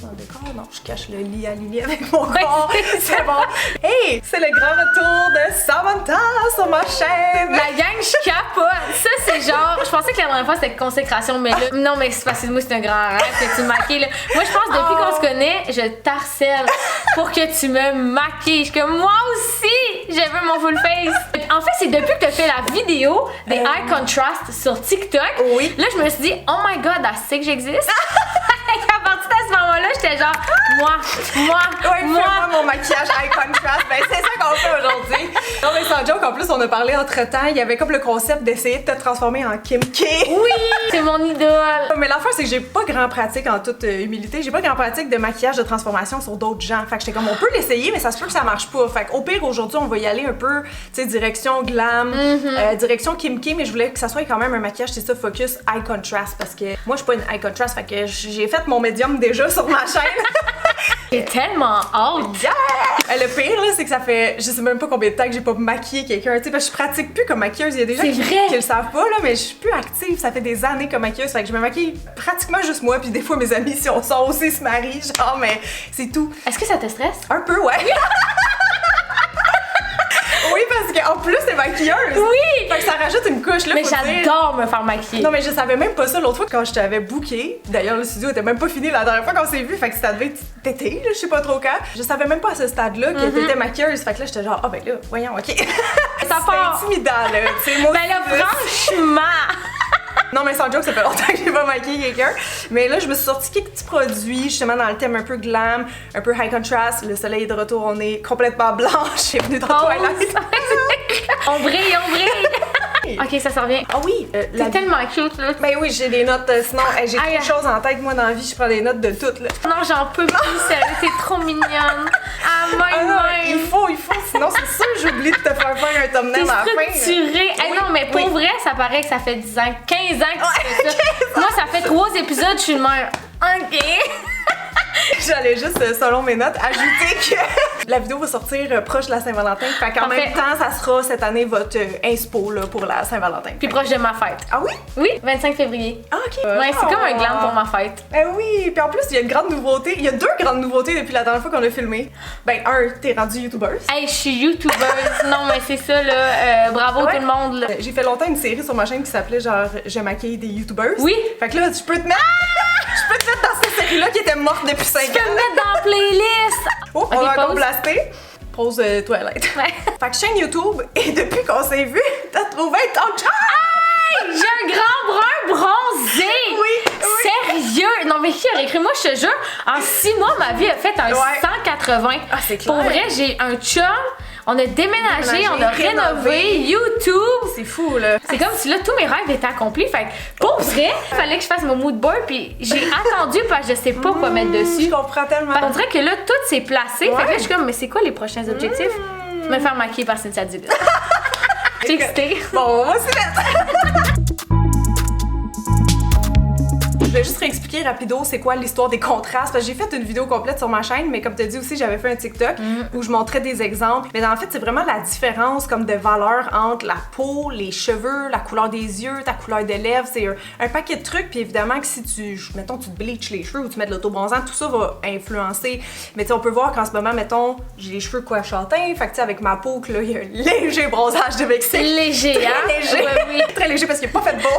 dans le décor? Non, je cache le lit aligné avec mon corps. C'est bon. Hey, c'est le grand retour de Samantha sur ma chaîne. La gang, je capote. Ça, c'est genre. Je pensais que la dernière fois c'était consécration, mais là. Non, mais c'est parce que moi, c'est un grand rêve que tu me maquilles. Là. Moi, je pense depuis qu'on se connaît, je t'harcèle pour que tu me maquilles. Je suis comme moi aussi, je veux mon full face. En fait, c'est depuis que tu as fait la vidéo des eye contrast sur TikTok. Oui. Là, je me suis dit, oh my god, elle sait que j'existe. À partir de ce moment-là, j'étais genre, moi. Fais-moi mon maquillage eye contrast. Ben, c'est ça qu'on fait aujourd'hui. Non, mais sans joke, en plus, on a parlé entre-temps. Il y avait comme le concept d'essayer de te transformer en Kim K. Oui, c'est mon idole. Mais l'affaire, c'est que j'ai pas grand pratique, en toute humilité. J'ai pas grand pratique de maquillage de transformation sur d'autres gens. Fait que j'étais comme, on peut l'essayer, mais ça se peut que ça marche pas. Fait qu'au pire, aujourd'hui, on va y aller un peu, tu sais, direction glam, direction Kim K, mais je voulais que ça soit quand même un maquillage, c'est ça, focus eye contrast. Parce que moi, je suis pas une eye contrast. Fait que j'ai fait mon médium déjà sur ma chaîne. J'ai tellement hâte. Yeah! Le pire, là, c'est que ça fait, je sais même pas combien de temps que j'ai pas maquillé quelqu'un, tu sais, parce que je pratique plus comme maquilleuse. Il y a des gens qui le savent pas, là, mais je suis plus active. Ça fait des années comme maquilleuse, fait que je me maquille pratiquement juste moi, puis des fois mes amis, si on sort aussi, se marient, genre, mais c'est tout. Est-ce que ça te stresse? Un peu, ouais. Oui, parce qu'en plus, c'est maquilleuse. Oui! Fait que ça rajoute une couche, là. Mais j'adore me faire maquiller. Non, mais je savais même pas ça l'autre fois quand je t'avais booké. D'ailleurs, le studio était même pas fini la dernière fois qu'on s'est vu. Fait que ça devait être tété, là, je sais pas trop quand. Je savais même pas à ce stade-là que t'étais maquilleuse. Fait que là, j'étais genre, ah ben là, voyons, ok. Ça part. C'est intimidant, là. C'est moi. Ben là, franchement. Non, mais sans joke, ça fait longtemps que j'ai pas maquillé quelqu'un. Mais là, je me suis sorti quelques petits produits, justement, dans le thème un peu glam, un peu high contrast. Le soleil est de retour, on est complètement blanche. J'ai venu dans Twilight. On brille. Ok, ça s'en vient. Ah oui, c'est tellement cute, là. Ben oui, j'ai des notes, sinon, j'ai trop de choses en tête. Moi, dans la vie, je prends des notes de toutes, là. Non, j'en peux plus, sérieux, t'es trop mignonne. Ah, il faut, sinon, c'est sûr, j'oublie de te faire un thumbnail à la fin. Structuré. Non, mais pour vrai, ça paraît que ça fait 10 ans, 15 ans que tu fais ça. Moi, ça fait 3 épisodes, je suis une mère. Ok. J'allais juste, selon mes notes, ajouter que la vidéo va sortir proche de la Saint-Valentin. Fait qu'en même temps, ça sera cette année votre inspo là, pour la Saint-Valentin. Puis proche de ma fête. Ah oui? Oui, 25 février. Ah, ok. Ouais, c'est comme un glam pour ma fête. Oui, puis en plus, il y a une grande nouveauté. Il y a 2 grandes nouveautés depuis la dernière fois qu'on a filmé. Ben, t'es rendue youtubeuse. Hey, je suis youtubeuse. Non, mais c'est ça, là. Bravo tout le monde, là. J'ai fait longtemps une série sur ma chaîne qui s'appelait genre Je maquille des youtubeurs. Oui. Fait que là, je peux te mettre. Je peux te mettre dans cette série-là qui était morte depuis 5 ans. Tu peux me mettre dans la playlist. Oh, on va encore blaster. Pause Twilight. Ouais. Fait que chaîne YouTube, et depuis qu'on s'est vu, t'as trouvé ton chat! Hey, j'ai un grand brun bronzé! Oui. Sérieux? Non, mais qui aurait cru? Moi, je te jure, en 6 mois, ma vie a fait un 180. Ah, c'est clair. Pour vrai, j'ai un chum. On a déménagé, on a rénové YouTube. C'est fou, là. C'est comme si là, tous mes rêves étaient accomplis. Fait que pour vrai, il fallait que je fasse mon mood board. Puis j'ai attendu parce que je sais pas quoi mettre dessus. Je comprends tellement. On dirait que là, tout s'est placé. Fait que là, je suis comme, mais c'est quoi les prochains objectifs? Me faire maquiller par Cynthia Dibis. J'ai excitée. Bon, on va s'y mettre. Je vais juste réexpliquer rapido c'est quoi l'histoire des contrastes. Parce que j'ai fait une vidéo complète sur ma chaîne, mais comme tu as dit aussi, j'avais fait un TikTok où je montrais des exemples. Mais en fait, c'est vraiment la différence comme de valeur entre la peau, les cheveux, la couleur des yeux, ta couleur de lèvres. C'est un paquet de trucs. Puis évidemment que si mettons, tu te bleaches les cheveux ou tu mets de l'autobronzant, tout ça va influencer. Mais tu sais, on peut voir qu'en ce moment, mettons, j'ai les cheveux quoi châtains. Fait que tu sais, avec ma peau, là, il y a un léger bronzage de Mexique. Léger, hein? Très léger. Ouais, oui. Très léger parce qu'il n'est pas fait beau.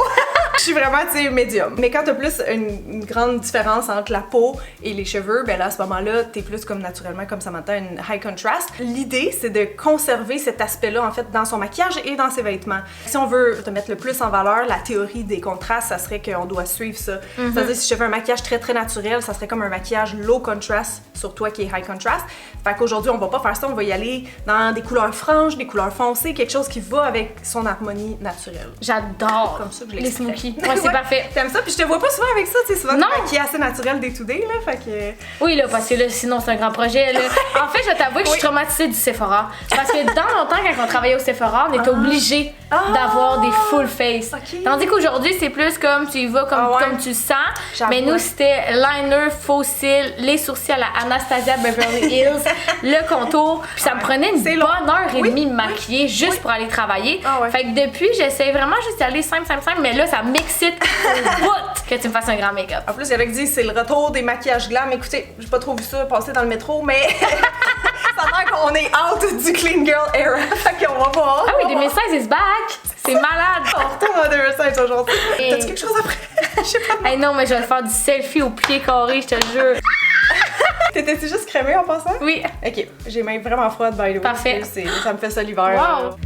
Je suis vraiment, tu sais, médium. Mais quand t'as plus une grande différence entre la peau et les cheveux, ben là, à ce moment-là, t'es plus comme naturellement, comme Samantha, une high contrast. L'idée, c'est de conserver cet aspect-là, en fait, dans son maquillage et dans ses vêtements. Si on veut te mettre le plus en valeur, la théorie des contrastes, ça serait qu'on doit suivre ça. C'est-à-dire, si je fais un maquillage très, très naturel, ça serait comme un maquillage low contrast sur toi qui est high contrast. Fait qu'aujourd'hui, on va pas faire ça, on va y aller dans des couleurs franches, des couleurs foncées, quelque chose qui va avec son harmonie naturelle. J'adore Comme ça que je les l'expliquais. smokies. Ouais, c'est parfait. T'aimes ça? Puis je te vois pas souvent avec ça, tu sais, souvent Non. qui est assez naturel day to day, là, fait que... Oui, là, parce que là, sinon, c'est un grand projet, là. En fait, je vais t'avouer que je suis traumatisée du Sephora. Parce que dans longtemps, quand on travaillait au Sephora, on était obligés d'avoir des full face. Ok. Tandis qu'aujourd'hui, c'est plus comme tu y vas comme tu sens. J'avoue, Mais nous, ouais. c'était liner, faux cils, les sourcils à la Anastasia Beverly Hills, le contour. Puis ça me prenait une bonne heure et demie de maquiller juste pour aller travailler. Ah ouais. Fait que depuis, j'essaie vraiment juste d'aller simple, mais là, ça m'excite au bout. que tu me fasses un grand make-up. En plus, il y en a qui disent c'est le retour des maquillages glam. Écoutez, j'ai pas trop vu ça passer dans le métro, mais ça a l'air qu'on est out du clean girl era. Fait qu'on va voir. Ah oui, 2016 is back! C'est malade! On retourne en 2016 aujourd'hui. Et- T'as-tu quelque chose après? Je sais pas. Hey non, mais je vais faire du selfie au pied carré, je te jure. T'étais-tu juste crémée en passant? Oui. Ok, j'ai main vraiment froide, by the way. Parfait. Ça me fait ça l'hiver. Wow!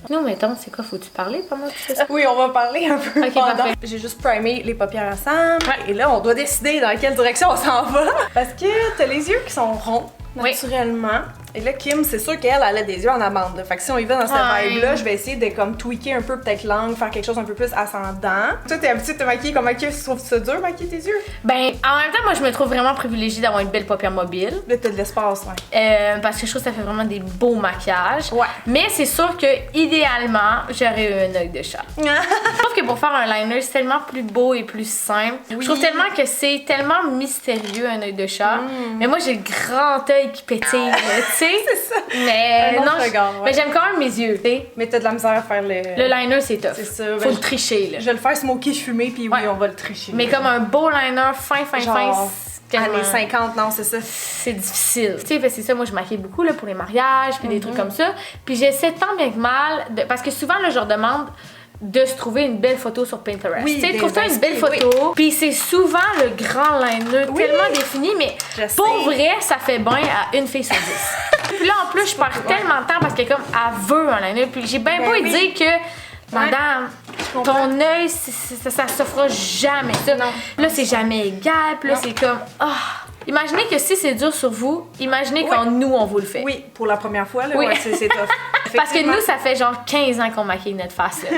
Nous, mettons, c'est quoi? Faut-tu parler pendant que tu fais ça? Oui, on va parler un peu Ok, pendant. parfait. J'ai juste primé les paupières ensemble. Ouais. Et là, on doit décider dans quelle direction on s'en va. Parce que t'as les yeux qui sont ronds, Oui. naturellement. Et là, Kim, c'est sûr qu'elle a des yeux en amande. Là. Fait que si on y va dans cette Ouais. vibe-là, je vais essayer de comme tweaker un peu peut-être l'angle, faire quelque chose un peu plus ascendant. Toi, t'es habituée de te maquiller comme maquilleuse, tu trouves ça dur, maquiller tes yeux? Ben, en même temps, moi, je me trouve vraiment privilégiée d'avoir une belle paupière mobile. Là, t'as de l'espace, ouais. Parce que je trouve que ça fait vraiment des beaux maquillages. Ouais. Mais c'est sûr que, idéalement, j'aurais eu un œil de chat. Je trouve que pour faire un liner, c'est tellement plus beau et plus simple. Oui. Je trouve tellement que c'est tellement mystérieux, un œil de chat. Mais moi, j'ai le grand œil qui pétille, là, tu sais. C'est ça. Mais Un autre non, regard, ouais. mais j'aime quand même mes yeux, tu sais. Mais t'as de la misère à faire le... Le liner, c'est tough. C'est ça. Faut ben, le tricher, là. Je vais le faire smoky fumé, puis oui, Ouais. on va le tricher. Mais comme un beau liner fin, Genre, c'est quasiment- années 50, non, c'est ça. c'est difficile. Tu sais, c'est ça, moi je maquille beaucoup là, pour les mariages, puis des trucs comme ça. Puis j'essaie tant bien que mal, parce que souvent, là, je leur demande de se trouver une belle photo sur Pinterest. Oui, tu sais, des trouve-toi une belle inspirés, photo. Puis c'est souvent le grand liner Oui. tellement défini, mais Je sais. pour vrai, ça fait bien à une fille sur 10. Puis là, en plus, je perds tellement de temps parce que comme, elle veut un liner. Puis j'ai bien Ben beau lui oui. dire que, madame, ton œil, ça se fera jamais. Ça. Non. Là, c'est jamais égal. Puis là, Non. c'est comme, ah. Imaginez que si c'est dur sur vous, imaginez Oui. quand nous, on vous le fait. Oui, pour la première fois, là, Oui. ouais, c'est tough. Parce que Effectivement. nous, ça fait genre 15 ans qu'on maquille notre face. Là.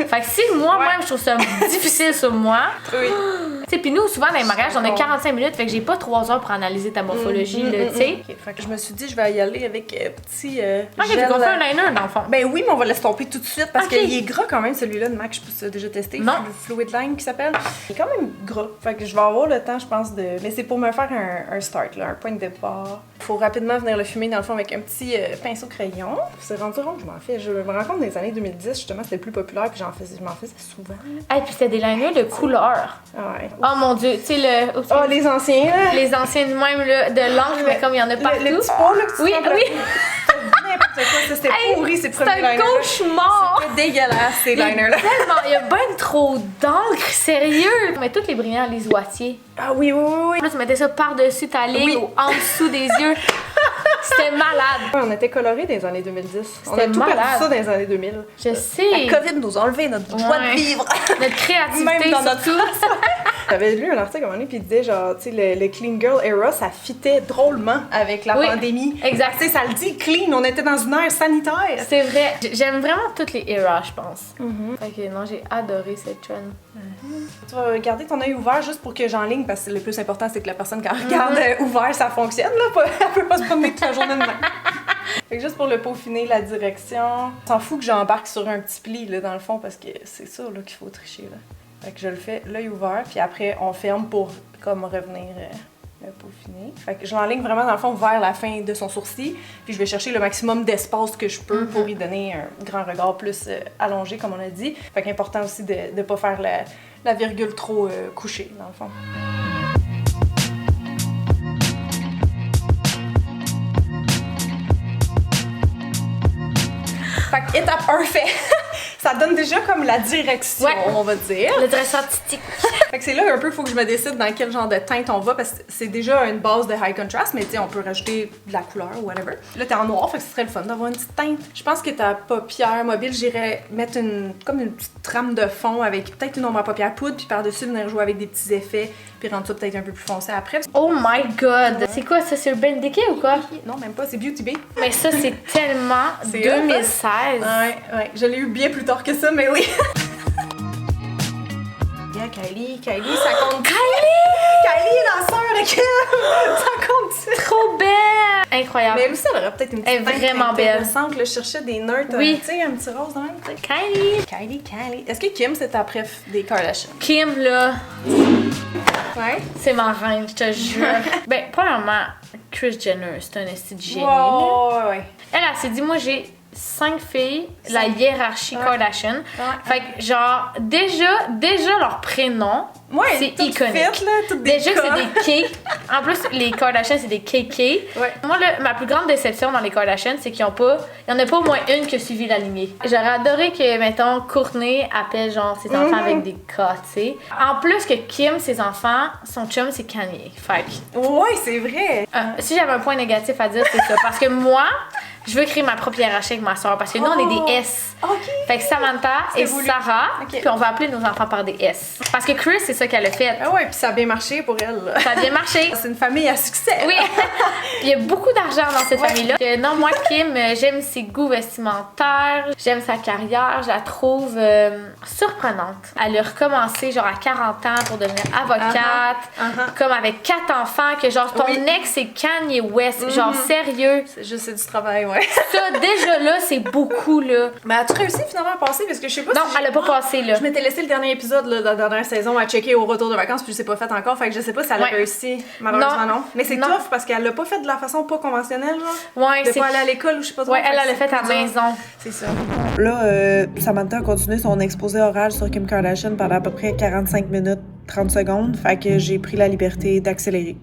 Fait que si moi-même, je trouve ça difficile sur moi, Oui. tu sais, puis nous, souvent dans les mariages, on a 45 minutes, fait que j'ai pas 3 heures pour analyser ta morphologie, là, tu sais. Ok, fait que je me suis dit, je vais y aller avec petit Ok, gel. fait qu'on fait un liner dans le fond. Ben oui, mais on va l'estomper tout de suite parce Ok. qu'il est gras quand même, celui-là de MAC, je peux déjà tester. Non. Le Fluid Line qui s'appelle. Il est quand même gras. Fait que je vais avoir le temps, je pense, de. Mais c'est pour me faire un start, là, un point de départ. Faut rapidement venir le fumer dans le fond avec un petit pinceau crayon. C'est rendu rond que je m'en fais. Je me rends compte dans les années 2010, justement, c'était le plus populaire, puis je m'en faisais souvent. Et puis c'était des liners de couleur. Ah ouais. Oh mon dieu, tu sais, le. oups, Oh, les anciens, là. les anciens de même, là, de l'ange, mais comme il y en a partout. Le petit pot, là, que tu Oui, prends pour la- oui. N'importe quoi, ça, c'était Hey, pourri, ces C'est premiers un liners. cauchemar! C'était dégueulasse, ces Il y a liners-là. tellement- il y a ben trop d'encre, sérieux! Mais tous les brillants, les oitiers. Ah oui, oui, oui, oui. Là, tu mettais ça par-dessus ta ligne Oui. ou en dessous des yeux. C'était malade. Ouais, on était colorés dans les années 2010. On a C'était tout malade. perdu ça dans les années 2000. Je sais. La COVID nous a enlevé notre joie Ouais. de vivre. Notre créativité, Même dans notre surtout. J'avais lu un article à un moment donné, puis il disait genre, tu sais, le clean girl era, ça fitait drôlement avec la Oui, pandémie. exact. Tu sais, ça le dit, clean, on était dans une ère sanitaire. C'est vrai. J'aime vraiment toutes les eras, je pense. Fait que non, j'ai adoré cette trend. Tu vas garder ton œil ouvert juste pour que j'enligne, parce que le plus important, c'est que la personne, quand elle regarde ouvert, ça fonctionne, là. Elle peut pas se promener toute la journée de même. Fait que juste pour le peaufiner, la direction, s'en fout que j'embarque sur un petit pli, là, dans le fond, parce que c'est ça, là, qu'il faut tricher, là. Fait que je le fais l'œil ouvert, puis après, on ferme pour, comme, revenir le peaufiner. Fait que je l'enligne vraiment, dans le fond, vers la fin de son sourcil, puis je vais chercher le maximum d'espace que je peux pour y donner un grand regard plus allongé, comme on a dit. Fait qu'important aussi de ne pas faire la virgule trop couchée, dans le fond. Fait que étape 1 fait. Ça donne déjà comme la direction, Ouais. on va dire. Le dress artistique. Fait que c'est là un peu, faut que je me décide dans quel genre de teinte on va, parce que c'est déjà une base de high contrast, mais tu sais, on peut rajouter de la couleur ou whatever. Là, t'es en noir, fait que ce serait le fun d'avoir une petite teinte. Je pense que ta paupière mobile, j'irais mettre comme une petite trame de fond avec peut-être une ombre à paupières poudre, puis par-dessus venir jouer avec des petits effets, puis rendre ça peut-être un peu plus foncé après. Oh my god! C'est quoi ça? C'est Urban Decay ou quoi? Non, même pas, c'est Beauty Bay. Mais ça, c'est tellement C'est 2016. Ouais, je l'ai eu bien plus tard que ça, mais oui. Yeah, Kylie, ça compte. Kylie est la sœur de Kim! Ça compte. Trop belle! Incroyable. Mais elle aussi, elle aurait peut-être une Elle est petite teinte vraiment belle. intéressante, là. Je cherchais des nerds, Oui. tu sais, un petit rose dans même, tu sais. Kylie. Kylie. Est-ce que Kim, c'est ta préf des Kardashians? Kim, là, Ouais. c'est ma reine, je te jure. Ben, premièrement, Kris Jenner, c'est un esti de génie. là. Wow, ouais. Elle s'est dit, moi, j'ai 5 filles, la hiérarchie Kardashian. Ouais. Fait que genre, déjà leur prénom, c'est iconique. Faites, là, toutes des Déjà que cas. c'est des K. En plus, les Kardashians, c'est des KK. Ouais. Moi, ma plus grande déception dans les Kardashians, c'est qu'il y en a pas au moins une qui a suivi la lignée. J'aurais adoré que, mettons, Kourtney appelle genre ses enfants avec des K, tu sais. En plus que Kim, ses enfants, son chum, c'est Kanye. Fait que, Ouais, c'est vrai. si j'avais un point négatif à dire, c'est ça. Parce que moi, je veux créer ma propre hiérarchie avec ma soeur. Parce que nous, on est des S. OK. Fait que Samantha et voulu. Sarah, Ok. puis on va appeler nos enfants par des S. Parce que Chris, c'est ça qu'elle a fait. Ah ouais, puis ça a bien marché pour elle. Là. Ça a bien marché. C'est une famille à succès. Oui, il y a beaucoup d'argent dans cette famille-là. Non, moi, Kim, j'aime ses goûts vestimentaires, j'aime sa carrière, je la trouve surprenante. Elle a recommencé genre à 40 ans pour devenir avocate, comme avec 4 enfants, que genre ton ex c'est Kanye West, genre sérieux. C'est juste c'est du travail, ouais. Ça, déjà là, c'est beaucoup là. Mais as-tu réussi finalement à passer? Parce que je sais pas Non, si elle a pas passé là. Je m'étais laissé le dernier épisode là, de la dernière saison à checker au retour de vacances, puis je sais pas fait encore, fait que je sais pas si elle a réussi. Malheureusement non. Mais c'est tough parce qu'elle l'a pas fait de la façon pas conventionnelle, genre. Ouais, De pas aller à l'école ou je sais pas trop. Ouais, elle l'a fait à la maison. C'est ça. Là, Samantha a continué son exposé oral sur Kim Kardashian pendant à peu près 45 minutes, 30 secondes. Fait que j'ai pris la liberté d'accélérer.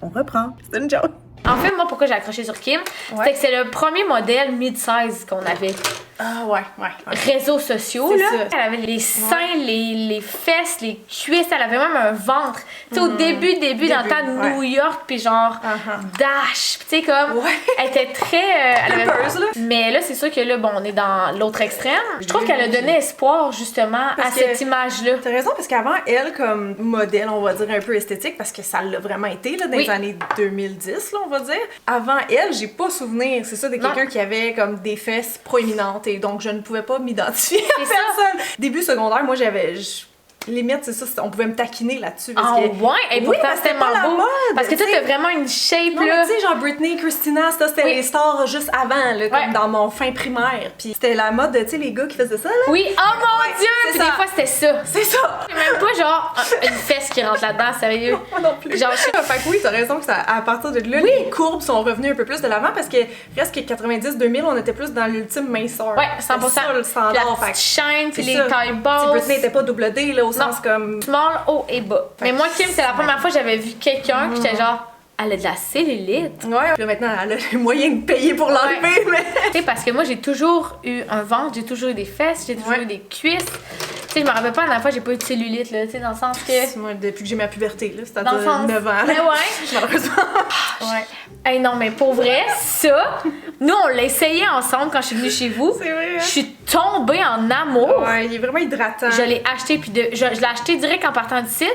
On reprend. C'est une joke. En fait, moi, pourquoi j'ai accroché sur Kim, c'est que c'est le premier modèle mid-size qu'on avait. Ah ouais. Réseaux sociaux, C'est là. ça. Elle avait les seins, les fesses, les cuisses, elle avait même un ventre. Tu sais, au début, dans le temps de New York, puis genre, dash. Tu sais, comme, elle était très... elle avait... Peureuse, là. Mais là, c'est sûr que là, bon, on est dans l'autre extrême. Je trouve qu'elle a donné espoir, justement, Parce à que- cette image-là. T'as raison, parce qu'avant, elle, comme modèle, on va dire un peu esthétique, parce que ça l'a vraiment été là, dans les années 2010, là, on va dire. Avant elle, j'ai pas souvenir, c'est ça, de quelqu'un qui avait comme des fesses proéminentes, et donc je ne pouvais pas m'identifier à C'est ça. personne. Début secondaire, moi, limite, c'est ça, on pouvait me taquiner là-dessus. Parce Ah que... ouais? Et Oui, pourtant, parce que c'était c'était pas la tellement beau. mode, Parce que toi, tu sais. t'as vraiment une shape, Non, mais là. tu sais, genre Britney, Christina, ça, c'était les stars juste avant, là, comme dans mon fin primaire. Puis c'était la mode de, tu sais, les gars qui faisaient ça, là. Oui, oh mon Ouais, Dieu! c'est Puis ça. des fois, c'était ça. C'est ça! C'est même pas genre une fesse qui rentre là-dedans, sérieux. Moi non plus. Genre, je sais pas. Fait que oui, t'as raison que ça, à partir de là, les courbes sont revenues un peu plus de l'avant parce que presque 90-2000, on était plus dans l'ultime minceur. Ouais, 100%. C'est ça, le Puis standard. la Fait petite que chaîne, puis c'est les ça. tailles Tu sais, basses. Britney était pas double D, là, au sens comme... Small, haut et bas. Mais moi, Kim, c'est la première fois que j'avais vu quelqu'un qui était genre, elle a de la cellulite. Ouais, puis là, maintenant, elle a les moyens de payer pour l'enlever, mais... Tu sais, parce que moi, j'ai toujours eu un ventre, j'ai toujours eu des fesses, j'ai toujours eu des cuisses. Tu sais, je me rappelle pas la dernière fois, j'ai pas eu de cellulite, là, tu sais, dans le sens que. Moi, depuis que j'ai ma puberté, là, Dans le c'est-à-dire sens. 9 ans. là. Mais ouais. Malheureusement. Ouais. Hey, non, mais pour vrai, ça, nous, on l'a essayé ensemble quand je suis venue chez vous. C'est vrai, hein? Je suis tombée en amour. Ouais, il est vraiment hydratant. Je l'ai acheté, puis je l'ai acheté direct en partant du site.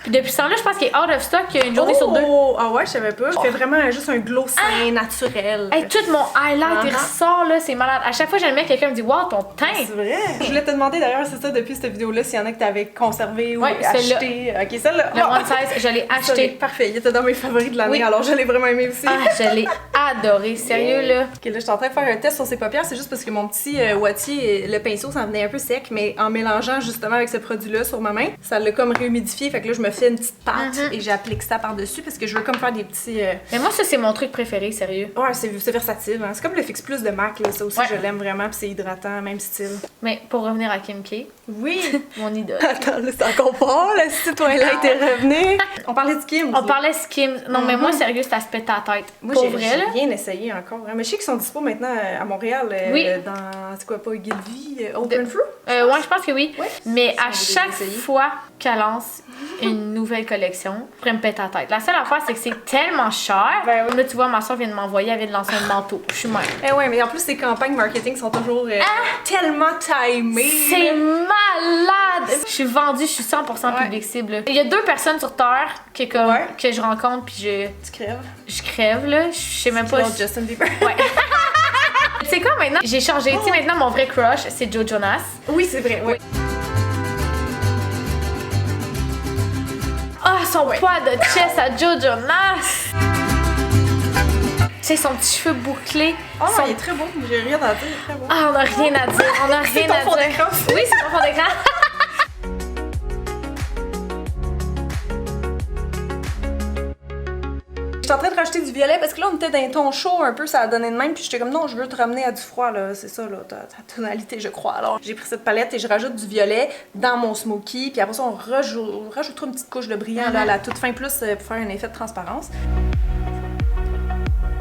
Puis depuis ce temps-là, je pense qu'il est out of stock une journée sur deux. Ah ouais, je savais pas. Je fais vraiment juste un glow sain, naturel. Hey, tout mon highlight, il ressort, là, c'est malade. À chaque fois que je le mets, quelqu'un me dit, wow, ton teint. C'est vrai. Je voulais te demander d'ailleurs, c'est ça, depuis cette vidéo-là, s'il y en a que t'avais conservé ou Ouais, celle-là. acheté. Ok, celle-là. Le one size, je l'ai acheté. Parfait, il était dans mes favoris de l'année, Oui. alors je l'ai vraiment aimé aussi. Ah, je l'ai adoré, sérieux, là. Ok, là, je suis en train de faire un test sur ses paupières, c'est juste parce que mon petit Wattier, le pinceau, ça en venait un peu sec, mais en mélangeant justement avec ce produit-là sur ma main, ça l'a comme réhumidifié, fait que là, je me fais une petite pâte et j'applique ça par-dessus parce que je veux comme faire des petits. Mais moi, ça, c'est mon truc préféré, sérieux. Ouais, c'est versatile, hein. C'est comme le Fix Plus de MAC, là, ça aussi, Ouais. je l'aime vraiment, puis c'est hydratant, même style. Mais pour revenir à Kim K, Oui! mon idole. Attends, là, c'est encore pas, là, si toi là était revenu. On parlait de Kim. On parlait Skims. Non, mais moi, sérieux, ça se pète à la tête. Moi, Pour j'ai vrai, là. rien essayé encore. Hein. Mais je sais qu'ils sont dispo maintenant à Montréal, Oui. dans, c'est quoi, pas Gilvy, Open Fruit? Ouais, je pense que oui. Ouais. Mais Si à on veut chaque essayer. fois qu'elle lance une nouvelle collection, je pourrais me péter la tête. La seule affaire, c'est que c'est tellement cher. Ben oui. Là, tu vois, ma soeur vient de m'envoyer, elle vient de lancer un manteau. Je suis même. Eh ouais, mais en plus, ces campagnes marketing sont toujours tellement timées. C'est là. malade! Je suis vendue, je suis 100% public cible. là. Il y a 2 personnes sur Terre que je rencontre, puis Tu crèves. je crève, là. Je sais même pas. L'autre Justin Bieber. Ouais. C'est quoi maintenant? J'ai changé. Tu sais, maintenant, mon vrai crush, c'est Joe Jonas. Oui, c'est vrai, oui. Ah, son poids de chest à Joe Jonas! Tu sais, son petit cheveu bouclé. Oh, son- il est très beau. J'ai rien à dire, il est très beau. Ah, on a rien à dire. On a C'est rien ton à fond dire. d'écran aussi. Oui, c'est mon fond d'écran. J'étais en train de rajouter du violet parce que là, on était dans un ton chaud un peu, ça a donné de même. Puis j'étais comme non, je veux te ramener à du froid, là. C'est ça, là, ta tonalité, je crois. Alors, j'ai pris cette palette et je rajoute du violet dans mon smoky. Puis après ça, on rajoutera une petite couche de brillant là, à la toute fin, plus pour faire un effet de transparence.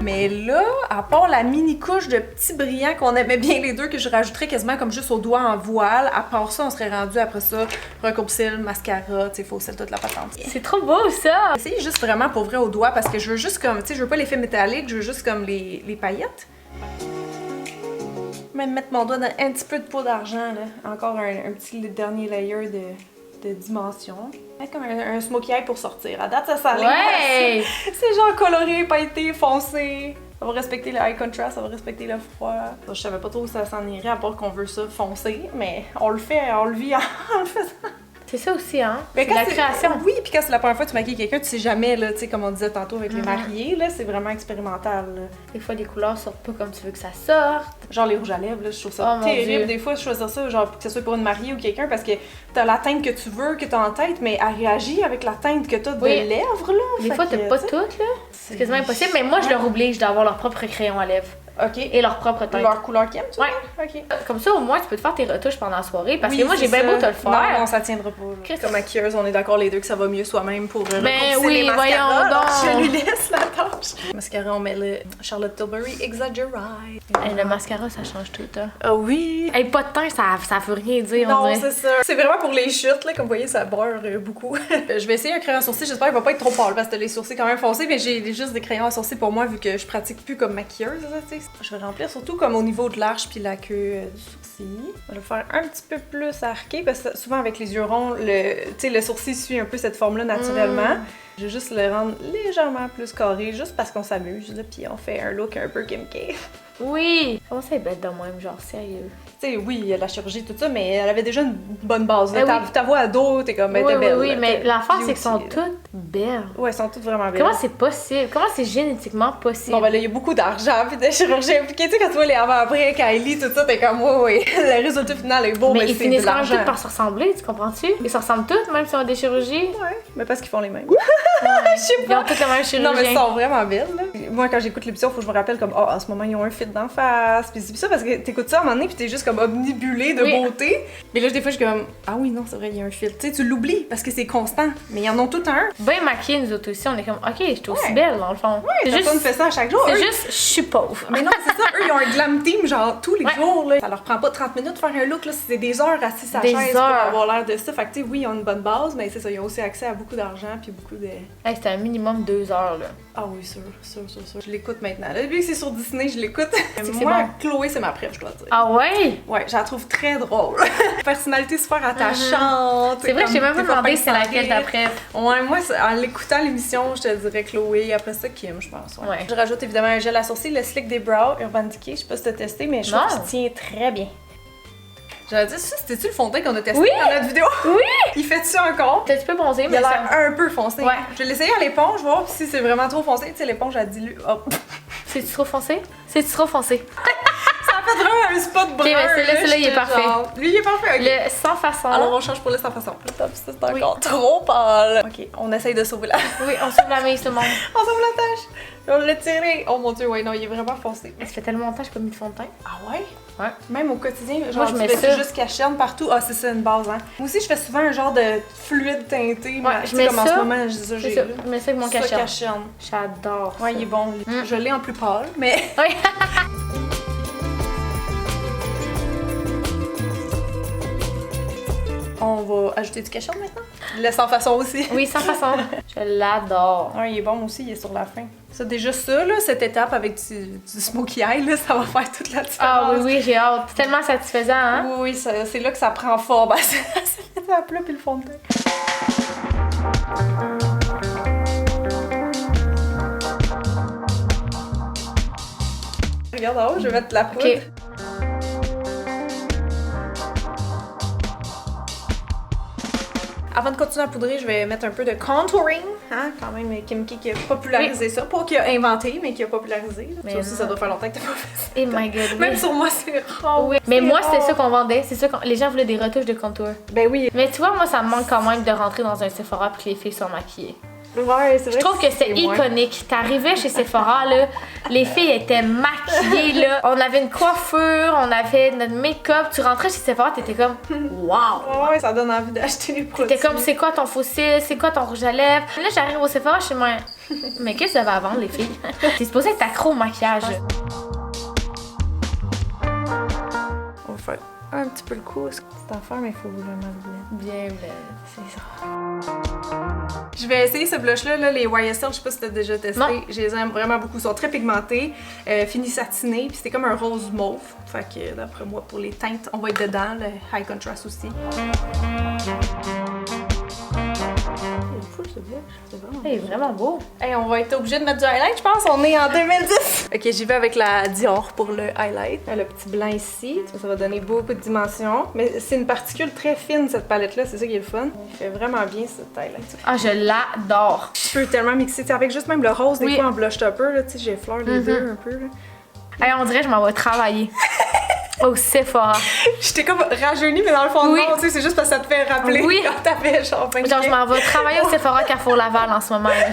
Mais là, à part la mini couche de petits brillants qu'on aimait bien les deux, que je rajouterais quasiment comme juste au doigt en voile, à part ça, on serait rendu après ça, recours cils, mascara, tu sais, faux cils, toute la patente. C'est trop beau ça! Essayez juste vraiment pour vrai au doigt parce que je veux juste comme, tu sais, je veux pas l'effet métallique, je veux juste comme les paillettes. Même mettre mon doigt dans un petit peu de peau d'argent, là. Encore un petit dernier layer de dimension. Comme un smokey eye pour sortir. À date, ça s'enlève. Ouais! C'est genre coloré, pailleté, foncé. Ça va respecter le eye contrast, ça va respecter le froid. Je savais pas trop où ça s'en irait à part qu'on veut ça foncé, mais on le fait, on le vit en le faisant. C'est ça aussi, hein? Mais c'est la création. Oui, puis quand c'est la première fois que tu maquilles quelqu'un, tu sais jamais, là, tu sais, comme on disait tantôt avec les mariés, là, c'est vraiment expérimental. Là. Des fois, les couleurs sortent pas comme tu veux que ça sorte. Genre les rouges à lèvres, là, je trouve ça Oh, terrible. Des fois, je choisis ça, genre, que ce soit pour une mariée ou quelqu'un, parce que t'as la teinte que tu veux, que t'as en tête, mais elle réagit avec la teinte que t'as de lèvres, là. Des fois, t'as pas toutes, là. C'est quasiment impossible, mais moi, je leur oblige d'avoir leur propre crayon à lèvres. OK. Et leur propre teinte. Leur couleur qu'ils aiment, tu Ouais. vois? OK. Comme ça, au moins, tu peux te faire tes retouches pendant la soirée. Parce Oui, que moi, j'ai c'est bien ça. beau te le faire. Non, non, ça tiendra pas. Là. Comme maquilleuse, on est d'accord les deux que ça va mieux soi-même pour Ben raccourcir oui, les mascaras. voyons donc. Je lui laisse la tâche. Mascara, on met le Charlotte Tilbury Exaggerate. Hey, le mascara, ça change tout, hein. Ah oui. Hey, pas de teint, ça veut rien dire, on Non, dirait. c'est ça. C'est vraiment pour les chutes, là. Comme vous voyez, ça beurre beaucoup. Je vais essayer un crayon à sourcil. J'espère qu'il va pas être trop pâle parce que t'as les sourcils quand même foncés. Mais j'ai juste des crayons à sourcil pour moi vu que je pratique plus comme maquilleuse, tu sais. Je vais remplir surtout comme au niveau de l'arche puis la queue du sourcil. On va le faire un petit peu plus arqué parce que souvent avec les yeux ronds, le sourcil suit un peu cette forme-là naturellement. Je vais juste le rendre légèrement plus carré juste parce qu'on s'amuse, là, puis on fait un look un peu Kim K. Oui! Comment ça est bête de même, genre, sérieux? Tu sais, oui, il y a la chirurgie, tout ça, mais elle avait déjà une bonne base. Là. Oui. Ta voix ado, t'es comme, Oui, t'es belle. oui, là. mais l'affaire, c'est qu'elles sont beauty, toutes belles. Ouais, elles sont toutes vraiment belles. Comment c'est possible? Comment c'est génétiquement possible? Bon, ben là, il y a beaucoup d'argent puis de chirurgie impliquée. Tu sais, quand tu vois les avant-après, Kylie, tout ça, t'es comme, oui. Le résultat final est beau, mais ils c'est finissent de quand même l'argent. toutes par se ressembler, tu comprends-tu? Ils se ressemblent toutes, même si on a des chirurgies. Ouais, mais parce qu'ils font les mêmes. Je sais Ils ont toutes le même chirurgien. Non, mais elles sont vraiment belles, là. Moi, quand j'écoute l'émission, faut que je me rappelle comme, oh, en ce moment, ils ont un fit d'en face. Puis c'est ça parce que t'écoutes ça à un moment donné, puis t'es juste comme omnibulé de beauté. Mais là, des fois, je suis comme, ah oui, non, c'est vrai, il y a un fit. Tu sais, tu l'oublies parce que c'est constant. Mais ils en ont tout un. Bien maquillés, nous autres aussi, on est comme, ok, je suis aussi belle, dans le fond. Ouais, personne fait ça à chaque jour. C'est Eux, juste, je suis pauvre. Mais non, c'est ça, eux, ils ont un glam team, genre, tous les jours, là. Ça leur prend pas 30 minutes de faire un look, là. C'est des heures assis à la chaise pour avoir l'air de ça. Fait que, tu sais, oui, ils ont une bonne base, mais c'est ça, ils ont aussi accès à beaucoup d'argent, puis beaucoup de. Hey, c'était un minimum 2 heures, là. Ah oui, sûr. Je l'écoute maintenant. Là, vu que c'est sur Disney, je l'écoute. C'est Moi, bon. Chloé, c'est ma préf, je dois dire. Ah ouais? Ouais, je la trouve très drôle. Personnalité super attachante. C'est vrai que j'ai même pas demandé c'est laquelle ta d'après. Ouais, moi, en l'écoutant l'émission, je te dirais Chloé. Après ça, Kim, je pense. Ouais. Ouais. Je rajoute évidemment un gel à sourcils, le Slick des Brows Urban Decay. Je sais pas si t'as testé, mais je trouve Non. qu'il tient très bien. J'allais dire, ça, c'était-tu le fond de teint qu'on a testé Oui! dans notre vidéo? Oui! Il fait-tu encore? T'as un petit peu bronzé, Il mais a l'air ça... un peu foncé. Ouais. Je vais l'essayer à l'éponge, voir si c'est vraiment trop foncé. Tu sais, l'éponge, elle dilue. Hop. C'est-tu trop foncé? C'est-tu trop foncé? Ça fait vraiment un spot brun. mais celui-là, il est j'étais parfait. genre- Lui, il est parfait, ok. Le sans façon. Alors, on change pour le sans façon. Top, ça, c'est encore trop pâle. Ok, on essaye de sauver la. Oui, on sauve la mise, tout le monde. On sauve la tâche. On l'a tiré. Oh mon dieu, ouais, non, il est vraiment foncé. Ça fait tellement longtemps que j'ai pas mis de fond de teint. Ah ouais? Ouais. Même au quotidien, genre, je tu mets fais ça. juste cacherne partout. Ah, c'est ça, une base, hein. Moi aussi, je fais souvent un genre de fluide teinté. mais, je tu sais, mets comme en ça. ce moment, je dis ça, C'est j'ai. ça. là. Je mets ça avec mon Ça, cacherne. cacherne. J'adore. Ouais, il est bon. Je l'ai en plus pâle, mais. Oui. On va ajouter du cacherne maintenant. Le sans façon aussi. Oui, sans façon. Je l'adore. Ouais, il est bon aussi, il est sur la fin. Ça, déjà ça, là, cette étape avec du smokey eye, là, ça va faire toute la différence. Ah oui, oui, j'ai hâte. C'est tellement satisfaisant, hein? Oui, c'est là que ça prend forme, à cette étape-là, puis le fond de teint. Regarde en haut, je vais mettre de la poudre. Ok. Avant de continuer à poudrer, je vais mettre un peu de contouring. Hein, quand même, Kim K qui a popularisé ça. Pas qui a inventé, mais qui a popularisé. Là. Mais Ça aussi, non. ça doit faire longtemps que t'as pas fait ça. Oh my god. Même Oui. sur moi, c'est rare. Oui. Mais moi, c'était ça rare. qu'on vendait. C'est ça les gens voulaient des retouches de contour. Ben oui. Mais tu vois, moi, ça me manque quand même de rentrer dans un Sephora puis que les filles sont maquillées. Ouais, c'est vrai. Je trouve que c'était iconique. T'arrivais chez Sephora, là, les filles étaient maquillées, là. On avait une coiffure, on avait notre make-up. Tu rentrais chez Sephora, t'étais comme wow! Ouais, ça donne envie d'acheter les produits. T'étais comme c'est quoi ton faux cils, c'est quoi ton rouge à lèvres. Là, j'arrive au Sephora, je suis moi. Mais qu'est-ce que ça va à vendre, les filles? T'es supposée être accro au maquillage. On va faire un petit peu le coup. C'est à faire, mais il faut vraiment le blend. Bien blend, c'est ça. Je vais essayer ce blush-là, là, les YSL, je sais pas si t'as déjà testé. Non. Je les aime vraiment beaucoup. Ils sont très pigmentés, finis satinés, puis c'était comme un rose mauve. Fait que d'après moi, pour les teintes, on va être dedans, le high contrast aussi. Il est vraiment beau. Hey, on va être obligé de mettre du highlight, je pense. On est en 2010. Ok, j'y vais avec la Dior pour le highlight. Le petit blanc ici, ça va donner beaucoup de dimension. Mais c'est une particule très fine, cette palette-là. C'est ça qui est le fun. Il fait vraiment bien, cette highlight. Ah, je l'adore. Je peux tellement mixer. T'sais, avec juste même le rose, des fois en blush topper, là, j'effleure les deux un peu. Là. Hey, on dirait que je m'en vais travailler. Au Sephora. J'étais comme rajeunie, mais dans le fond, non, c'est juste parce que ça te fait rappeler quand t'avais genre 20 Genre, je m'en vais travailler au Sephora Carrefour Laval en ce moment. Là.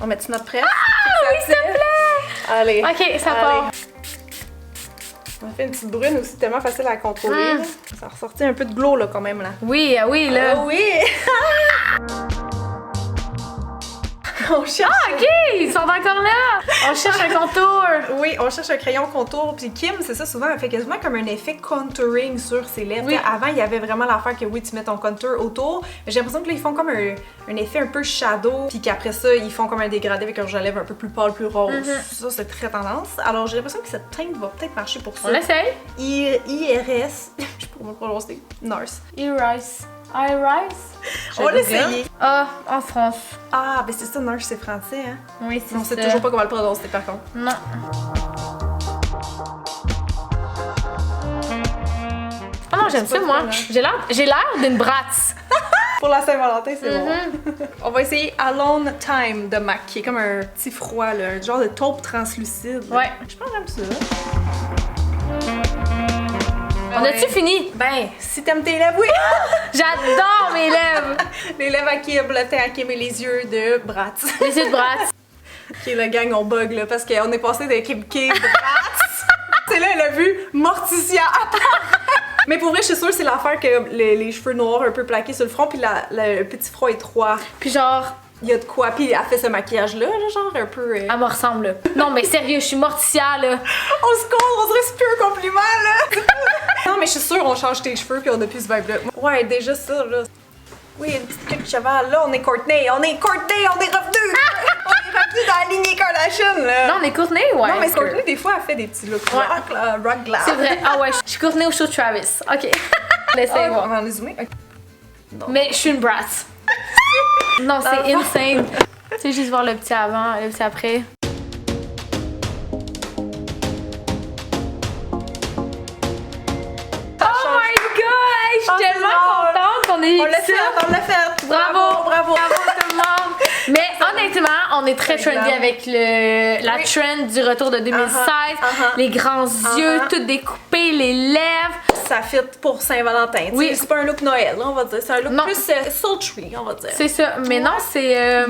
On met notre presse? Ah oui, s'il te plaît! Allez. Ok, ça part. On a fait une petite brune aussi, tellement facile à contrôler. Ça a ressorti un peu de glow là quand même là. Oui, oui, là. Oh, oui! On cherche. Ah, ok! Ils sont encore là! On cherche un contour! Oui, on cherche un crayon contour. Puis Kim, c'est ça, souvent, elle fait quasiment comme un effet contouring sur ses lèvres. Oui. Avant, il y avait vraiment l'affaire que oui, tu mets ton contour autour. Mais j'ai l'impression que là, ils font comme un effet un peu shadow. Puis qu'après ça, ils font comme un dégradé avec un rouge à lèvres un peu plus pâle, plus rose. Ça, c'est très tendance. Alors, j'ai l'impression que cette teinte va peut-être marcher pour ça. On l'essaye? IRS. Je sais pas comment le prononcer. Nurse. Iris. Iris? On va l'essayer. Ah, en France. Ah, ben c'est ça, Nurse, c'est français, hein? Oui, c'est ça. On sait toujours pas comment le prononcer, par contre. Non. Ah non, j'aime ça, moi. J'ai l'air d'une bratz. Pour la Saint-Valentin, c'est bon. On va essayer Alone Time de MAC, qui est comme un petit froid, là, un genre de taupe translucide. Ouais. Je pense que j'aime ça. On a-tu fini? Ben, si t'aimes tes lèvres, oui! J'adore mes lèvres! Les lèvres à Kim, le teint à Kim et les yeux de Bratz. Les yeux de Bratz. Ok, le gang, on bug, là, parce qu'on est passé de Kim K de Bratz. C'est là, elle a vu Morticia apparaître. Mais pour vrai, je suis sûre que c'est l'affaire que les cheveux noirs un peu plaqués sur le front, puis le petit front étroit. Puis genre... Il y a de quoi, puis elle fait ce maquillage-là, genre un peu... Elle me ressemble, là. Non, mais sérieux, je suis Morticia, là. On se compte, on se reste plus un compliment, là! Non, mais je suis sûre, on change tes cheveux, puis on a plus ce vibe-là. Ouais, déjà ça, là. Oui, une petite queue de cheval, là, on est Courtney, on est revenu! On est revenu dans la lignée Kardashian, là! Non, on est Courtney, ouais. Non, mais Courtney, des fois, elle fait des petits looks rock, là, rock glass. C'est vrai. Ah ouais, je suis Courtney au show de Travis. Ok. Laissez voir. On va en zoomer. Okay. Mais je suis une brat. Non, c'est insane. Tu sais, juste voir le petit avant, le petit après. Oh my god! Je suis tellement contente qu'on ait On eu l'a ça. fait, on l'a fait! Bravo, bravo! Bravo tout le monde! Mais honnêtement, on est très trendy avec la trend du retour de 2016. Les grands yeux, tout découpés, les lèvres. Ça fit pour Saint-Valentin. Oui. C'est pas un look Noël, on va dire. C'est un look plus sultry, on va dire. C'est ça. Mais non, c'est...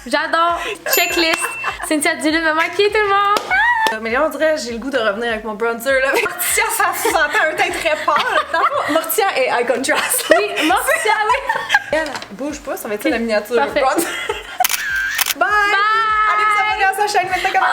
J'adore. Checklist. Cynthia Duluth m'a maquillé tout le monde. Mais là, on dirait j'ai le goût de revenir avec mon bronzer. Là. Morticia, ça sentait un teint très pâle. Morticia et eye contrast. Oui, Morticia, oui. Elle, bouge pas, ça va être ça la miniature. Parfait. Bye! Allez vous abonner à sa chaîne, mettez comme